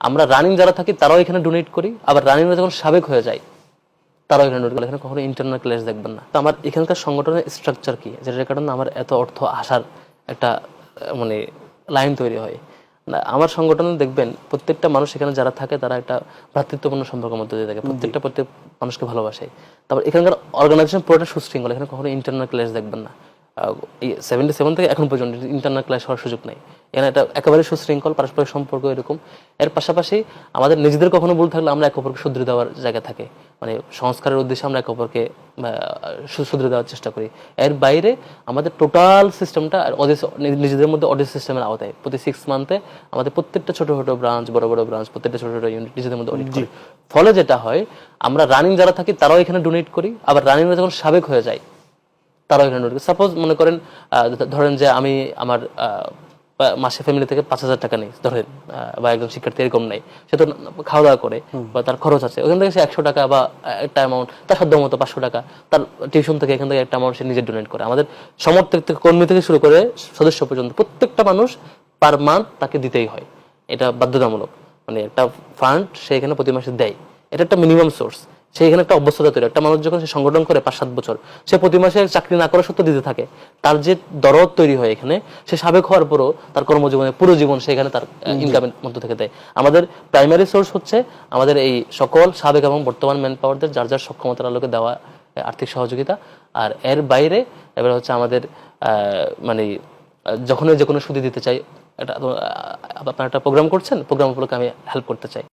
আমরা রানিং যারা থাকি তারাও এখানে ডোনেট করি, আবার রানিং যখন সাবেক হয়ে যায় তারাও এখানে ডোনেট করে। এখানে কখনো ইন্টারনাল ক্লাস দেখবেন না। তো আমার এখানকার সংগঠনের স্ট্রাকচার কি, যেটার কারণে আমার এত অর্থ আসার একটা মানে লাইন তৈরি হয়। না, আমার সংগঠনে দেখবেন প্রত্যেকটা মানুষ এখানে যারা থাকে তারা একটা ভ্রাতৃত্বপূর্ণ সম্পর্কের মধ্যে দিয়ে থাকে, প্রত্যেক মানুষকে ভালোবাসে। তারপর এখানকার অর্গানাইজেশন পুরোটা সুশৃঙ্খল, এখানে কখনো ইন্টারনাল ক্লাস দেখবেন না। এই 77 থেকে এখন পর্যন্ত ইন্টারনাল ক্লাস হওয়ার সুযোগ নেই। এখানে এটা একেবারে সুশৃঙ্খল, পারস্পরিক সম্পর্ক এরকম। এর পাশাপাশি আমাদের নিজেদের কখনো ভুল থাকলে আমরা একে অপরকে শুধরে দেওয়ার জায়গা থাকে, মানে সংস্কারের উদ্দেশ্যে আমরা একে অপরকে শুধরে দেওয়ার চেষ্টা করি। এর বাইরে আমাদের টোটাল সিস্টেমটা নিজেদের মধ্যে অডিট সিস্টেমের আওতায়। প্রতি 6 মান্থে আমাদের প্রত্যেকটা ছোট ছোট ব্রাঞ্চ, বড় বড় ব্রাঞ্চ, প্রত্যেকটা ছোট ছোট ইউনিট নিজেদের মধ্যে অডিট করি। ফলে যেটা হয়, আমরা রানিং যারা থাকি তারাও এখানে ডোনেট করি, আবার রানিং যখন সাবেক হয়ে যায় তারাও এখানে ডোনেট করি। সাপোজ মনে করেন ধরেন যে আমি আমার মাসে ফ্যামিলি থেকে 5,000 টাকা নেই ধরেন, বা একজন শিক্ষার্থী এরকম নেই, সে তো খাওয়া দাওয়া করে বা তার খরচ আছে, ওখান থেকে সে 100 টাকা বা একটা অ্যামাউন্ট তার সাধ্য মতো 500 টাকা তার টিউশন থেকে এখান থেকে একটা অ্যামাউন্ট সে নিজে ডোনেট করে। আমাদের সমর্থক থেকে, কর্মী থেকে শুরু করে সদস্য পর্যন্ত প্রত্যেকটা মানুষ পার মান্থ তাকে দিতেই হয়, এটা বাধ্যতামূলক। মানে একটা ফান্ড সে এখানে প্রতি মাসে দেয়, এটা একটা মিনিমাম সোর্স। সে এখানে একটা অভ্যস্ততা তৈরি। একটা মানুষ যখন সে সংগঠন করে 5-7 বছর, সে প্রতি মাসে চাকরি না করা সত্ত্বেও দিতে থাকে, তার যে দরদ তৈরি হয় এখানে, সে সাবেক হওয়ার পরও তার কর্মজীবনে পুরো জীবন সে এখানে তার ইনকামের মধ্যে থেকে দেয়। আমাদের প্রাইমারি সোর্স হচ্ছে আমাদের এই সকল সাবেক এবং বর্তমান ম্যান পাওয়ারদের যার যার সক্ষমতার আলোকে দেওয়া আর্থিক সহযোগিতা। আর এর বাইরে এবার হচ্ছে আমাদের মানে যখন যে কোনো সুদি দিতে চাই, এটা আপনার একটা প্রোগ্রাম করছেন, প্রোগ্রাম উপলক্ষে আমি হেল্প করতে চাই।